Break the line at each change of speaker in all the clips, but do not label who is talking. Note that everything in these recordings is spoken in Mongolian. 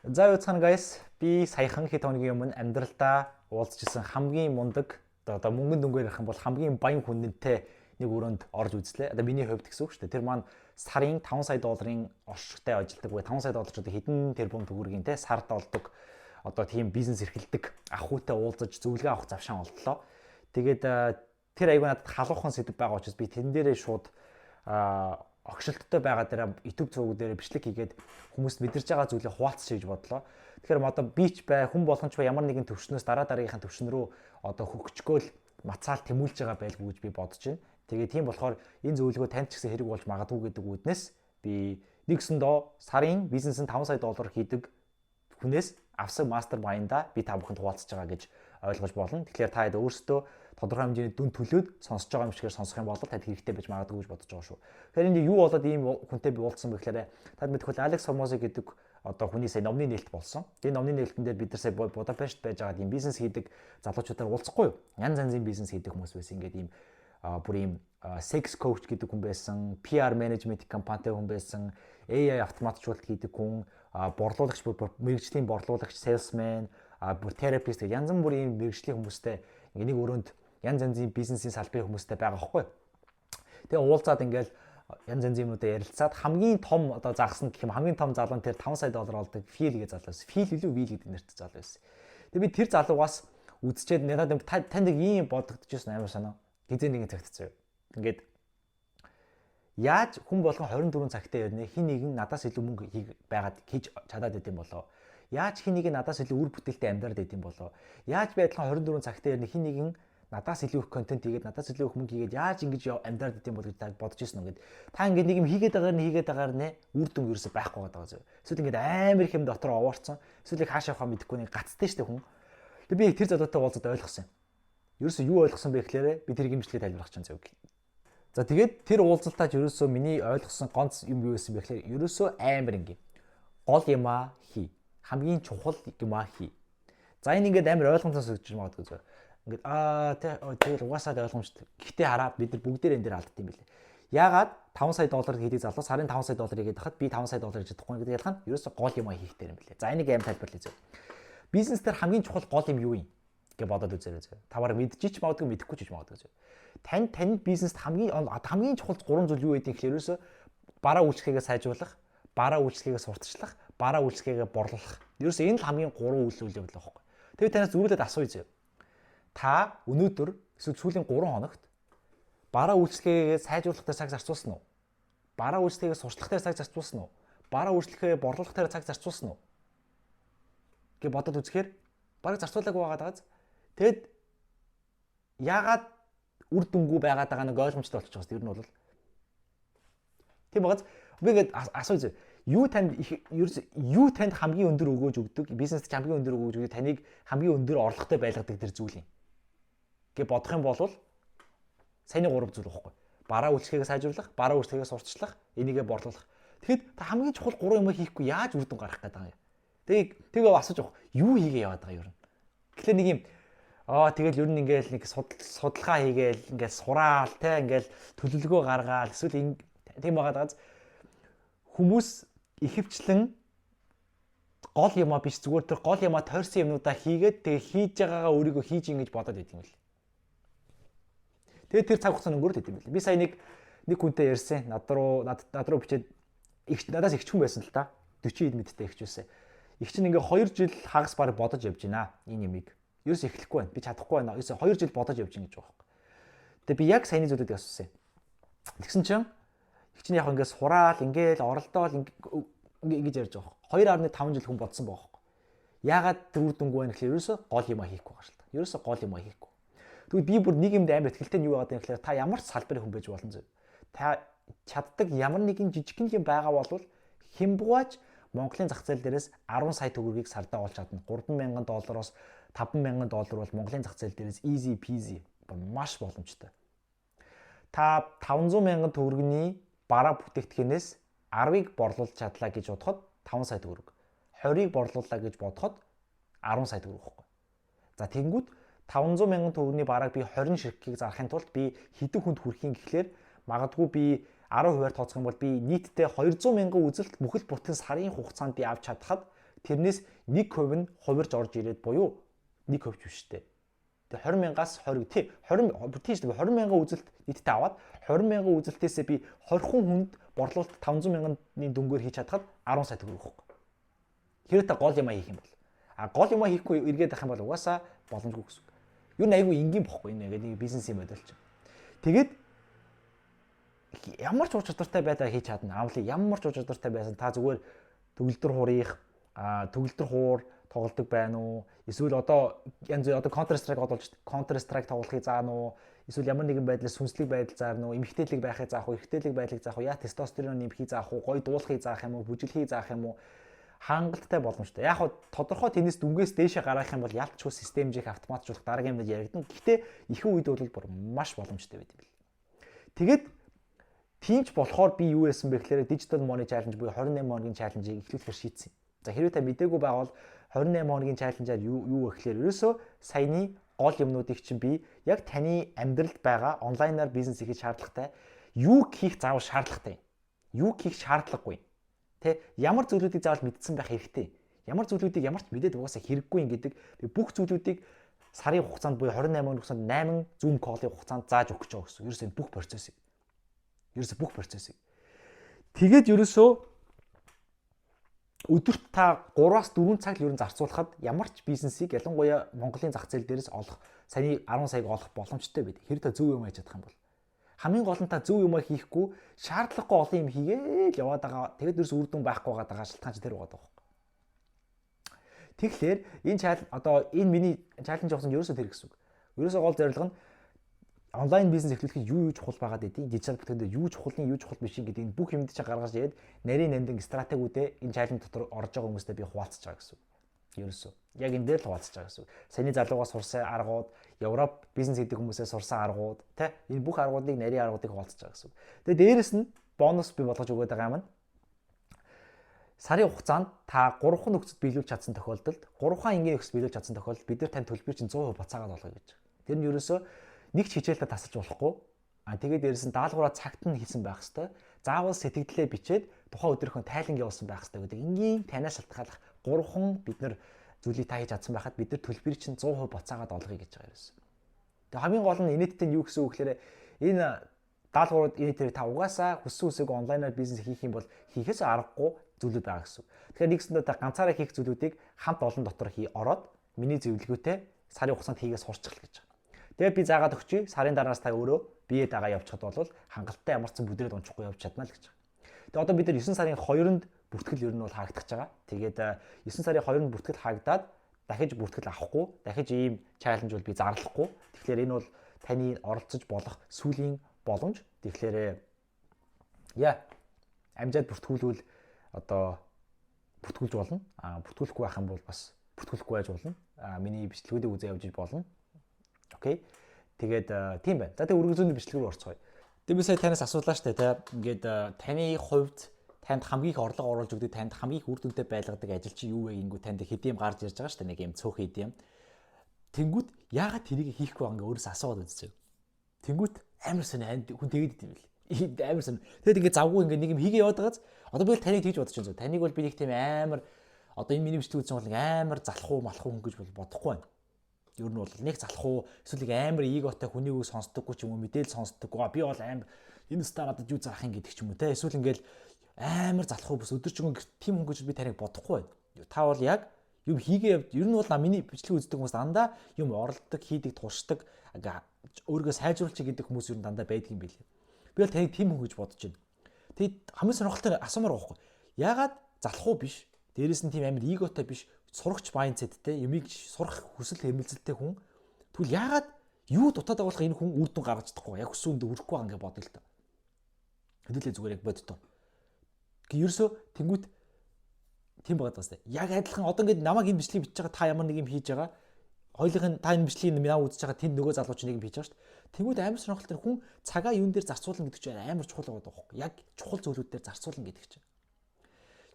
За юуцхан guys би саяхан хэд хоногийн өмнө амьдралдаа уулзчихсан хамгийн мундаг одоо мөнгөнд дүнгээр ярих юм бол хамгийн баян хүннэнтэй нэг өрөөнд орж үзлээ. Одоо миний хувьд гэсэн үг шүү дээ. Тэр маань сарын 5 сая долларын оршигтай ажилладаг бай 5 сая доллар ч одоо хэдэн тэрбум төгрөгийн те сард олдог одоо тийм бизнес эрхэлдэг ахуйтай уулзаж зөвлөгөө авах завшаан олдлоо. Тэгээд тэр аягүй надад халуухан сэдв байгаа учраас би тэн дээрээ шууд огшилттой байгаа дээр YouTube цогц дээр бичлэг хийгээд хүмүүст мэдэрч байгаа зүйлээ хуваалцах гэж бодлоо. Тэгэхээр одоо бич бай хүн болгонч бай ямар нэгэн төвшнөөс дараа дараагийнхаа төвшин рүү одоо хөгжгөөл мацаал тэмүүлж байгаа байлгүй гэж би бодож байна. Тэгээд тийм болохоор энэ зөвлөгөө танд ч гэсэн хэрэг болж магадгүй гэдэг үүднээс би нэгсэндөө сарын бизнесэнд 5 сая доллар хийдэг хүнээс авсан мастер майнда би та бүхэнд хуваалцаж байгаа гэж ойлгож болно. Тэгэхээр та хэд өөрсдөө тодорхой хэмжээний дүн төлөөд сонсож байгаа юм шигээр сонсох юм бол танд хэрэгтэй байж магадгүй гэж бодож байгаа шүү. Тэгэхээр энэ юу болоод ийм хүнтэй би уулзсан бэ гэхээр танд мэдвэл Алекс Хормози гэдэг одоо хүний сая номны нээлт болсон. Энэ номны нээлтэн дээр бид нар сая Будапешт байж байгаа ийм бизнес хийдэг залуучуудаар уулзахгүй юу? Янз янзын бизнес хийдэг хүмүүс байсан. Ингээд ийм бүр ийм sex coach гэдэг хүн байсан, PR management компанитай хүн байсан, AI автоматжуулалт хийдэг хүн, борлуулагч, мэрэгжлийн борлуулагч, salesman, бүр therapist гэх янз бүрийн мэрэгжлийн хүмүүстэй ингээ нэг өрөөнд янз янзын бизнесийн салбарын хүмүүстэй байгаа байхгүй. Тэгээ уулзаад ингээл янз янзын юмудаа ярилцаад хамгийн том одоо загсан гэх юм хамгийн том залуу нь тэр 5 сая доллар олдог Фил гэж залуу байсан. Фил илүү Вил гэдэг нэртэй залуу байсан. Тэгээ би тэр залуугаас үзчихэд надад танд ийм бодогдож байсан амар санаа. Хизээ нэгэн цагтцсан. Ингээд яаж хүн болгон 24 цагтаа ярина хин нэгэн надаас илүү мөнгө байгаад хийж чадаад идэм болоо. Яаж хин нэг надаас илүү үр бүтээлтэй амьдраад идэм болоо. Яаж би адилхан 24 цагтаа ярина хин нэгэн надаас илүү их контент хийгээд надаас илүү их мөнгө хийгээд яаж ингэж амьдраад идэм бол гэж та бодож ирсэн үү гэд. Та ингээд нэг юм хийгээд байгаа нэ үр дүн ерөөсөй байхгүй байгаа зү. Эсвэл ингээд амар их юм дотор овоорцсон. Эсвэл хаашаа явахаа мэдэхгүй нэг гацтай штэ хүн. Тэг би тэр залуутай уулзаад ойлгосон. Ерөөсөө юу ойлгосон бэ гэхлээрэ би тэр гимжлэгээ тайлбарлах чинь зөв. За тэгээд тэр уулзалтаач ерөөсөө миний ойлгосон гонц юм юу байсан бэ гэхлээр ерөөсөө амар ингийн гол юмаа хий. Хамгийн чухал юмаа хий. За энэ ингээд амар ойлгомжтой суулж магадгүй зөв. Ингээд тэр угаасаа ойлгомжтой. Гэхдээ хараа бид нар бүгдээр энэ дээр алдсан юм билээ. Яагаад 5 сая доллар хийдэг залуу сарын 5 сая доллар хийгээд хахад би 5 сая доллар хийж чадахгүй гэдэг ялхан ерөөсөө гол юмаа хийх дээр юм билээ. За энийг амар тайлбарлая зөв. Бизнес дээр хамгийн чухал гол юм юу юм? Гэж бодоод үзээрэй зөв. Та бараг мэдчихэж магадгүй мэдэхгүй ч гэж магадгүй зөв. Таны бизнест хамгийн чухал 3 зүйл юу гэдэг гэхээр ерөөсөө бараа үйлчлэгээ сайжруулах, бараа үйлчлэгээ сурталчлах, бараа үйлчлэгээ борлуулах. Ерөөсөө энэ л хамгийн 3 үйл явдал байхгүй. Тэгээд танаас зүрхлээд асууя зөв. Та өнөөдөр эсвэл сүүлийн 3 хоногт бараа үйлчлэгээ сайжруулах дээр цаг зарцуулсан уу? Бараа үйлчлэгээ сурчлах дээр цаг зарцуулсан уу? Бараа үйлчлэгээ борлуулах дээр цаг зарцуулсан уу? Гэж бодоод үзэхээр бараг зарцуулаагүй байгаа даа. Тэгэд яагаад үр дүнгүй байгаад байгаа нэг ойлгомжтой болчихж байгаа юм. Ер нь бол тийм багаз би ингээд асууж юу танд хамгийн өндөр өгөөж өгдөг бизнест хамгийн өндөр өгөөж өгдөг таныг хамгийн өндөр орлоготой байлгадаг тэр зүйл юм гэж бодох юм бол саяны 3 зүйл واخхой. Бараа үйлчлэгээ сайжруулах, бараа үйлчлэгээ сурталчлах, энийгээ борлуулах. Тэгэхэд та хамгийн чухал 3 юм хийхгүй яаж үр дүн гаргах гэдэг юм. Тэгээ асууж байгаа. Юу хийгээ яваад байгаа юм. Тэгэхээр нэг юм тэгэл ер нь ингээл нэг судалгаа хийгээл ингээл сураал те ингээл төлөвлөгөө гаргаал эсвэл тийм байгаа даа. Хүмүүс ихэвчлэн гол юмаа биш зүгээр тэр гол юмаа тойрсон юмнуудаа хийгээд тэгээ хийж байгаагаа өөрийгөө хийж ин гэж бодоод байт юм бэл. Тэгээ тэр цаг хугацаанд өнгөрөөд байт юм бэл. Би сая нэг хүнтэй ярьсан. Над руу бичээд надаас ихч хүн байсан л та. 40 хэд мэдтэй ихч байсан. Их чинь ингээ 2 жил хагас баг бодож явж байна энэ юмыг. Ерөөс эхлэхгүй байна. Би чадахгүй байна. Ерөөс 2 жил бодож явж байна гэж байгаа юм. Тэгээ би яг саяны зүйлүүдийг асуусан. Тэгсэн чинь их чинь яг ингээ сураал ингээл оролдоол ингэж ярьж байгаа. 2.5 жил хүн бодсон байгаа юм. Яагаад үр дүнгүй байна гэхэл ерөөсөө гол юм хийхгүй байгаа шүү дээ. Ерөөсөө гол юм хийхгүй. Тэгвэл би бүр нэг юмд амар ихтэй нь юу байгаа юм гэхээр та ямар ч салбарын хүн байж болно зөв. Та чаддаг ямар нэгэн жижигхэн юм байгаа бол хямбгаач Монголын зах зээл дээрээс 10 сая төгрөгийг сардаа олж чадна. 3,000 доллароос 5,000 доллар бол Монголын зах зээл дээрээс easy peasy маш боломжтой. Та 500,000 төгрөгийн бараа бүтээгдэхүүнээс 10-ыг борлуулж чадлаа гэж бодоход 5 сая төгрөг. 20-ыг борлууллаа гэж бодоход 10 сая төгрөг байхгүй. За тэгэнгүүт 500,000 төгрөгийн барааг би 20 ширхгийг зарахын тулд би хэдэн хүнд хүрэхин гэхлээр магадгүй би 10%-аар тооцох юм бол би нийтдээ 200,000 үзэлт бүхэл бүтэн сарын хугацаанд би авч чадхад тэрнээс 1% нь хувирж орж ирээд буюу 1% биш үү? Тэгээ 20,000-аас 20 тий 20,000 үзэлт нийтдээ аваад 20,000 үзэлтээсээ би 20 хүнд борлуулалт 500,000-ны дүнгээр хийж чадхад 10 сая төгрөг өгөх. Хэрэв та гол юм хийх юм бол гол юм хийхгүй эргээд авах юм бол угаасаа боломжгүй гэсэн. Юу нэг айгүй энгийн бохгүй энэ гэдэг бизнесийн модель чинь. Тэгээд ямар ч ур чадвартай байдаа хийж чадна. Аавлыг ямар ч ур чадвартай байсан та зүгээр төгөлдөр хуурих төгөлдөр хуур тоглодог байна уу? Эсвэл одоо янз бүр одоо Counter Strike одолж Counter Strike тоглохыг заана уу? Эсвэл ямар нэгэн байдлаар сүнслэг байдал заарна уу? Эмэгтэйлэг байхыг заах уу? Эрэгтэйлэг байдлыг заах уу? Яа тестостерон нэмэхийг заах уу? Гой дуулахыг заах юм уу? Бүжиглэхийг заах юм уу? Хангалттай боломжтой. Яг хаа тодорхой тэнэс дүнгээс дээшээ гаргах юм бол ялчгүй системжийг автоматжуулах дараагийн үед яригдана. Гэхдээ ихэнх үед бол бүр маш боломжтой байд юм бэл. Тэгээд тиймч болохоор би юу яасан бэ гэхээр Digital Money Challenge буюу 28 хоногийн чаленжийг эхлүүлэхээр шийдсэн. За хэрвээ та мдээгүй байвал 28 хоногийн чаленжаар юу вэ гэхээр ерөөсөө саяны гол юмнуудыг чинь би яг таны амьдралд байгаа онлайнаар бизнес хийж шаардлагатай юу хийх заавал шаардлагатай. Юу хийх шаардлагагүй. Тэ ямар зүйлүүдийг заавал мэдсэн байх хэрэгтэй. Ямар зүйлүүдийг ямар ч мэдээд угаасаа хэрэггүй гэдэг би бүх зүйлүүдийг сарын хугацаанд буюу 28 хоногийн хугацаанд 8 Zoom call-ийн хугацаанд зааж өгч байгаа гэсэн. Ерөөсөө бүх процессыг. Тэгээд ерөөсөө өдөрт та 3-аас 4 цаг л ерөн зарцуулахад ямар ч бизнесийг ялангуяа Монголын зах зээл дээрээс олох саяны 10 саяг олох боломжтой байдаг. Хэрэг та зөв юм хийж чадах юм бол хамгийн гол нь та зөв юм хийхгүй шаардлагагүй олон юм хийгээл яваад байгаа. Тэгээд ерөөс үр дүн байхгүй байгаа шалтгаан чинь тэр байгаа байхгүй. Тэгэхээр энэ миний чаленж явуулсан ерөөсөө тэр гэсэн үг. Ерөөсөө гол зорилго нь онлайн бизнес эхлүүлэхэд юу чухал байгаад байдгийг дижитал бүтээгдэхүүн юу чухал биш гэдэг энэ бүх юмд чинь гаргаж ирээд нарийн нандин стратегиудээ энэ чаленж дотор орж байгаа хүмүүстэй би хуваалцаж байгаа гэсэн үг. Ерөөсөө яг энэ дээр л хуваалцаж байгаа гэсэн үг. Саяны залуугаас сурсан аргууд, Европ бизнес гэдэг хүмүүсээс сурсан аргууд, тэ энэ бүх аргуудыг нарийн аргуудыг хуваалцаж байгаа гэсэн үг. Тэгээд дээрэс нь бонус би болгож өгöd байгаа юм. Сарын хугацаанд та 3 нөхцөд биелүүлж чадсан тохиолдолд 3 энгийн нөхцөд биелүүлж чадсан тохиолдолд бид нар тань төлбөр чинь 100% буцаагаад болгоё гэж. Тэр нь ерөөсөө нэг ч хичээлдээ тасалж болохгүй. Тэгээд дээрээс нь даалгавраа цагт нь хийсэн байх хэвээр. Заавал сэтгэлдээ бичээд тухайн өдрийнхөө тайлан явуулсан байх хэвээр гэдэг. Энгийн танаас шалтгааллах 3 бид нар зүйлийг та хийж чадсан байхад бид нар төлбөрийг чинь 100% буцаагаад олгоё гэж байгаа ерөөсөө. Тэгээд хамгийн гол нь инээдтэй нь юу гэсэн үг гэхээр энэ даалгаврууд инээдтэй та угаасаа хүссэн үсээгөө онлайнаар бизнес хийх юм бол хийхээс аргагүй зүйлүүд байгаа гэсэн. Тэгэхээр нэгсэндээ та ганцаараа хийх зүйлүүдийг хамт олон дотор ороод миний зөвлөгөөтэй сарын хугацаанд хийгээс сурчгал гэж. Тэгээд би заагаад өгчий сарын дараас та өөрөө бие дагаа явчихад бол хангалттай ямар ч бүдрээд унчихгүй явж чадна л гэж. Тэгээд одоо бид нар 9 сарын 2-нд бүртгэл ер нь бол харагдах байгаа. Тэгээд 9 сарын 2-нд бүртгэл харагдаад дахиж бүртгэл авахгүй, дахиж ийм чаленж бол би зарлахгүй. Тэгэхээр энэ бол таны оролцож болох сүүлийн боломж. Тэгэхээр амжаад бүртгүүлвэл одоо бүртгүүлж болно. Бүртгүүлэхгүй байх юм бол бас бүртгүүлэхгүй байж болно. Миний бичлэгүүдийг үзээ явж болно. Окей. Тэгээд тийм байна. За тэгээд үргэлжлүүлэн бичлэг рүү орцгоё. Тэгээд би сая танаас асуулаа штэ тий. Ингээд таны хувьд танд хамгийн их орлого оруулж өгдөг, танд хамгийн их үр дүнтэй байлгадаг ажил чи юу вэ гингүү танд хэдийм гарч ирж байгаа штэ нэг юм цөөхөн хэдийм. Тэнгүүт яагаад тэрийг хийхгүй байгаа ингээ өөрөөс асуугаад үзчихв. Тэнгүүт амар сонь хүн тэгээд идэв бил. Амар сонь. Тэгэд ингээ завгүй ингээ нэг юм хийгээ яваад байгааз одоо би л таныг тэгж бодож байна. Таныг бол би нэг тийм амар одоо энэ миний бичлэг үзсэн бол амар залах уу малах уу гэж бодохгүй байна. Ер нь бол нэг залах уу эсвэл амар эготой хүнийг үг сонсдоггүй ч юм уу мэдээл сонсдоггүй. Би бол амар энэ стаа надад юу заах юм гэдэг ч юм уу те. Эсвэл ингээл амар залах уу бас өдөржингөө тийм хүн гэж би таныг бодохгүй байна. Та бол яг юм хийгээ ер нь бол миний бичлэг үздэг хүмүүс дандаа юм оролдог, хийдэг, туршдаг, өөрийгөө сайжруулчих гэдэг хүмүүс ер нь дандаа байдаг юм билээ. Би бол таныг тийм хүн гэж бодож байна. Тэгэд хамгийн сонирхолтой асуумаар байхгүй. Яагаад залах уу биш? Дээрээс нь тийм амар эготой биш, сурагч майндсеттэй, юмыг сурах хүсэл эрмэлзэлтэй хүн. Тэгвэл яагаад юу дутаад байгуулах энэ хүн үр дүн гаргаж чадахгүй? Яг хүссэн үндэ хүрэхгүй байгаа ингээ бодъё л та. Хэдүүлээ зүгээр яг боддоо. Ерөөсөө тэнгуут тийм байгаад байгаа сте. Яг адилхан одоо ингээд намайг энэ бичлэг бичиж байгаа та ямар нэг юм хийж байгаа. Хоёулын та энэ бичлэгийг наа үзэж байгаа тэнд нөгөө залууч нэг юм хийж байгаа шүү дээ. Тэнгуут амар сонирхолтой хүн цагаа юун дээр зарцуулна гэдэг чинь амар чухал байгаа байхгүй. Яг чухал зүйлүүд дээр зарцуулна гэдэг чинь.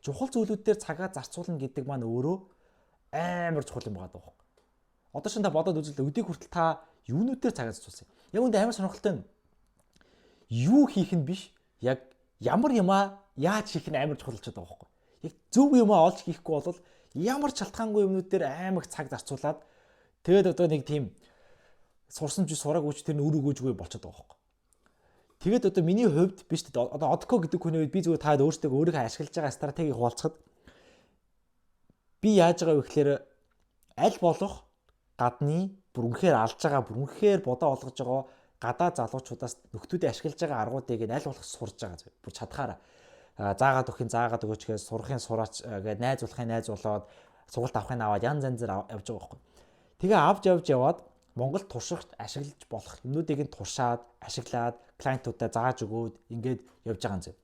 Чухал зүйлүүд дээр цагаа зарцуулна гэдэг маань өөрөө амар чухал юм байгаа байхгүй. Одоо шин та бодоод үзвэл өдийг хүртэл та юунууд дээр цагаа зарцуулсан. Яг үүнд амар сонирхолтой нь юу хийх нь биш яг ямар юмаа яаж хийх нь амар чухал болчиход байгаа байхгүй. Яг зөв юм олж хийхгүй бол ямар ч шалтгаангүй юмнууд дээр аймаг цаг зарцуулаад тэгээд одоо нэг тийм сурсан ч сураагүй ч тэр нь өр өгөөжгүй болчиход байгаа байхгүй. Тэгээд одоо миний хувьд биш үү одоо Одко гэдэг хүний үед би зүгээр таад өөртөө ашиглаж байгаа стратегийг хуваалцахад би яаж байгаа вэ гэхээр аль болох гадны бүр үнэхээр алж байгаа бүр үнэхээр бодоо олгож байгаа гадаа залуучуудаас нөхдүүдээ ашиглаж байгаа аргуудыг аль болох сурж байгаа зүйл. Бүр чадхаараа заагаад өгөөч гэж сурахын сураач гээд найз болоод сургалт авахын аваад янз янзаар явж байгаа байхгүй. Тэгээ авч яваад Монгол туршигт ашиглаж болох юмнуудыг нь туршаад ашиглаад клиентуудаа зааж өгөөд ингээд явж байгаа юм зөв.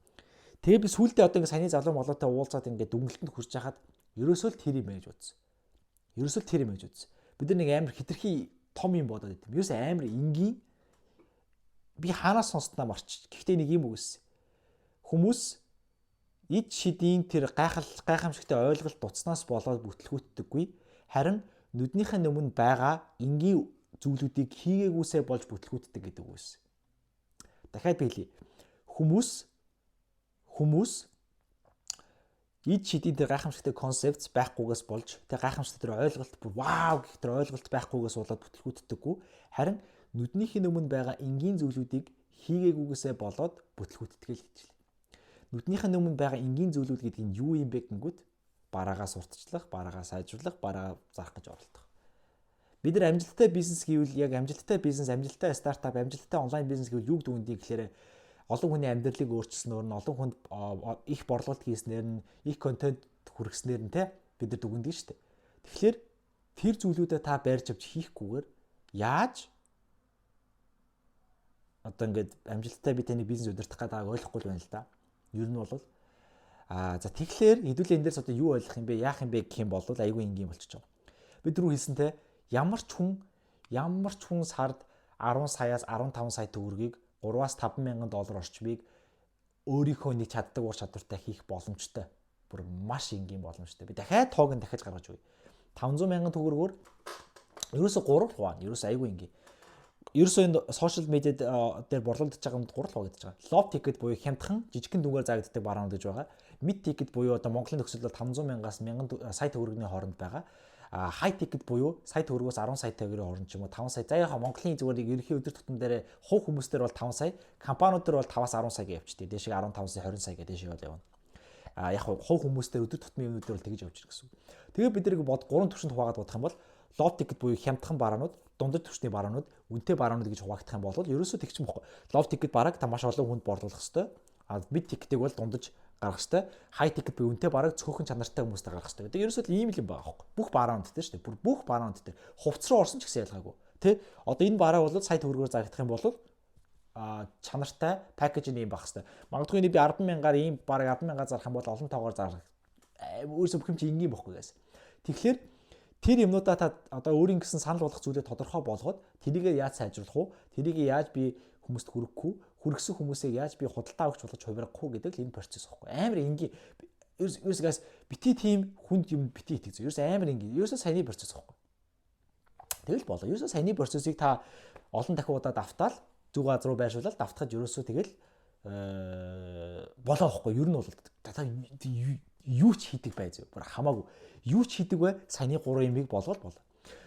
Тэгээ би сүүлдээ одоо ингээд саяны залуу молоотой уулзаад ингээд дүнгэлтэнд хүрч хахад ерөөсөө л тэр юм байж үзсэн. Бид нар нэг амар хитрхи том юм бодоод идэв. Ерөөсөө амар энгийн би хаанаас сонссноо марч. Гэхдээ нэг юм үгүйсэн. Хүмүүс ид шидийн тэр гайхамшигтай ойлголт дуцснаас болоод бүтлгүүтдэггүй. Харин нүднийхээ өмнө байгаа энгийн зүйлүүдийг хийгээгүйсээ болж бүтлгүүтдэг гэдэг үгүйсэн. Дахиад би хэлье. Хүмүүс ид шидийн тэр гайхамшигтай концепт байхгүйгээс болж тэр гайхамшигтай тэр ойлголт бүр вау гэх тэр ойлголт байхгүйгээс болоод бүтлгүүтдэггүй. Харин нүднийхээ өмнө байгаа энгийн зүйлүүдийг хийгээгүйгээсээ болоод бүтлгүүтдэг л гэж хэлээ. Нүднийхээ өмнө байгаа энгийн зүйлүүд гэдэг нь юу юм бэ гингүүд бараагаа сурталчлах, бараагаа сайжруулах, бараагаа зарах гэж оролдох. Бид нар амжилттай бизнес гэвэл яг амжилттай бизнес, амжилттай стартап, амжилттай онлайн бизнес гэвэл юу гэдэг юм бэ гэхээр олон хүний амьдралыг өөрчилснөөр нь, олон хүнд их борлуулалт хийснээр нь, их контент хүргэснээр нь те бид нар дүгнэдэг шүү дээ. Тэгэхээр тэр зүйлүүдэд та байрж авч хийхгүйгээр яаж одоо ингээд амжилттай би таны бизнес удирдах гэдэг ойлгохгүй байна л да. Ер нь бол за тэгэхээр хэдүүлээ энэ дээрс одоо юу ойлгох юм бэ, яах юм бэ гэх юм бол айгүй энгийн болчихж байгаа. Бид түрүү хэлсэнтэй ямар ч хүн сард 10 саяас 15 сая төгрөгийг 3-аас 5 мянган доллар орчмыг өөрийнхөө нэг чаддаг ур чадвартай хийх боломжтой. Бүр маш энгийн боломжтой. Би дахиад тоог нь дахиж гаргаж өгье. 500 мянган төгрөгөөр ерөөсө 3 хуваана. Ерөөсө айгүй энгийн. Ерөөсөө энэ сошиал медиад дээр борлуулж байгаа юмд 3 хуваагдаж байгаа. Love ticket буюу хямдхан жижигхэн дүнгээр заагддаг баруунууд гэж байгаа. Mid ticket буюу одоо Монголын төгсөл бол 500 мянгаас 1000 сая төгрөгийн хооронд байгаа. High ticket буюу сая төгрөгөөс 10 сая төгрөгийн хооронд ч юм уу 5 сая. За яг Монголын зүгээр ерөнхий өдөр тутам дээр хувь хүмүүс дээр бол 5 сая, компаниуд дээр бол 5-аас 10 сая гэж явчихдаг. Дээшээ 15 сая, 20 сая гэдэг дээшээ бол явна. Яг хувь хүмүүс дээр өдөр тутмын юмнууд дээр бол тэгж явж байгаа гэсэн. Тэгээ бид нэг 3 төвшөнд хуваагаад бодох юм бол love ticket буюу хямдхан бараанууд, дундад түвшний бараанууд, үнэтэй бараанууд гэж хуваагдах юм бол ерөөсөө тэгчих юм бохгүй. Love ticket бараг та маш олон хүнд борлуулах хэвээр. Mid ticket-ийг бол дундаж гаргах хэвээр. High ticket буюу үнэтэй бараг цөөхөн чанартай хүмүүст гаргах хэвээр. Тэгээ ерөөсөө ийм л юм байгаа байхгүй. Бүх бараанууд дээр шүү дээ. Бүх бараанууд дээр хувцс руу орсон ч гэсэн ялгаагүй. Тэ? Одоо энэ бараа бол сая төгрөгөөр зарагдах юм бол чанартай пакэж ийм байх хэвээр. Магадгүй би 10 мянгаар ийм бараг 10 мянгаар зарах юм бол олон тоогоор зарах. Өөрөөсөө бүх юм чи энгийн бохгүй гэсэн. Тэгэхээр тэр юмнуудаа та одоо өөрийн гэсэн санал болгох зүйлээ тодорхой болгоод тэрийг яаж сайжруулах уу? Тэрийг яаж би хүмүүст хүргэсэн хүмүүсийг яаж би худалдаа авч болгож хувиргах уу гэдэг л энэ процесс байхгүй. Амар энгийн ерөөсгөөс бити тим хүнд юм бити итгэж. Ерөөс амар энгийн. Ерөөсөө саяны процесс байхгүй. Тэгэл болоо. Ерөөсөө саяны процессыг та олон дахин удаад автаал зүг газ руу байршуулаад давтахад ерөөсөө тэгэл болоо байхгүй. Ер нь бол та юу ч хийдэг байз. Бүр хамаагүй. Юу ч хийдэг бай саяны 3 ямиг болгоод болоо.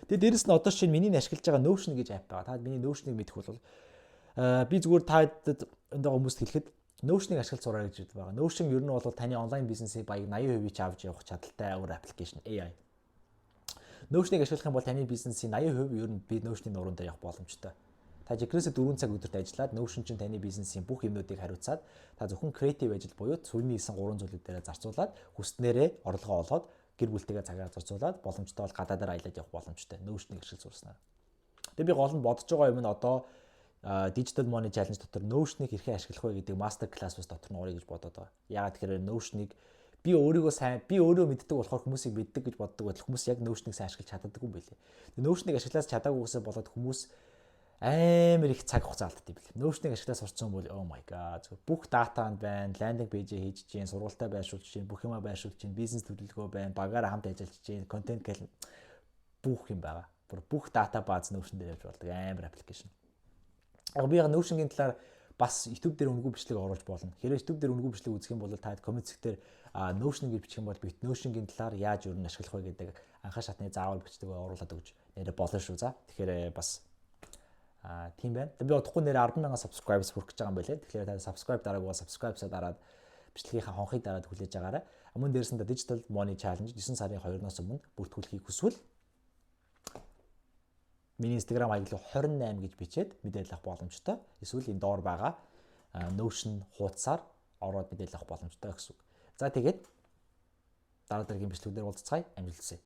Тэгээ дээрэс нь одоо чинь миний ашиглаж байгаа Notion гэж app байгаа. Та миний Notion-ыг мэдэх бол би зүгээр таад энэ хүмүүст хэлэхэд Notion-ыг ашиглаж сураа гэж байгаа. Notion ер нь бол таны онлайн бизнесийг баяг 80% ч авч явах чадaltaй өөр аппликейшн AI. Notion-ыг ашиглах юм бол таны бизнесийн 80% ер нь би Notion-ийн нуруунд явах боломжтой. Та жигрээсээ 4 цаг өдөрт ажиллаад Notion чинь таны бизнесийн бүх юмнуудыг хариуцаад та зөвхөн креатив ажил буюу сүүний хийсэн 3 зүйлүүд дээр зарцуулаад хүснээрээ орлогоо олоод гэр бүлтэйгээ цагаар зарцуулаад боломжтой бол гадаадаар аялаад явах боломжтой. Notion-ыг ашиглаж сурснаар. Тэгээ би гол нь бодож байгаа юм нь одоо Digital Money Challenge дотор Notion-ыг хэрхэн ашиглах вэ гэдэг master class бас дотор нь орё гэж бодоод байгаа. Яагаад тэгэхээр Notion-ыг би өөрөө мэддэг болохоор хүмүүсийг мэддэг гэж боддог байтал хүмүүс яг Notion-ыг сайн ашиглаж чаддаг юм билээ. Тэгээ Notion-ыг ашиглаж чадаагүйгээсээ болоод хүмүүс амар их цаг хугацаа алддаг юм билээ. Notion-ыг ашиглаж сурцсан бол oh my god бүх датанд байна, ландинг пэйжээ хийж чинь, сургалтаа байршуулж чинь, бүх юмаа байршуулж чинь, бизнес төлөвлөгөө байна, багаараа хамт ажиллаж чинь, контент гэл бүх юм байгаа. Бүх дата бааз Notion дээр явж болдог амар аппликейшн. Би яг Notion-гийн талаар бас YouTube дээр үнэгүй бичлэг оруулж болно. Хэрвээ YouTube дээр үнэгүй бичлэг үзэх юм бол та комент секцээр Notion гэж бичих юм бол би Notion-гийн талаар яаж юу н ашиглах вэ гэдэг анхаа шатны заавал бичлэг оруулаад өгч нэрэ болно шүү за. Тэгэхээр бас тийм байна. Би удахгүй нэрэ 10,000 subscribers хүрэх гэж байгаа юм байлээ. Тэгэхээр та subscribe дараагүй бол subscribe-саа дараад бичлэгийн хонхыг дараад хүлээж агаарай. Мөн дээрээс нь Digital Money Challenge 9 сарын 2-оос өмнө бүртгүүлэхийг хүсвэл миний Instagram аяглал 28 гэж бичээд мэдээлэл авах боломжтой. Эсвэл энэ доор байгаа Notion хуудасаар ороод мэдээлэл авах боломжтой гэсэн үг. За тэгээд дараа дараагийн бичлэгээр уулзцгаая. Амжилт хүсье.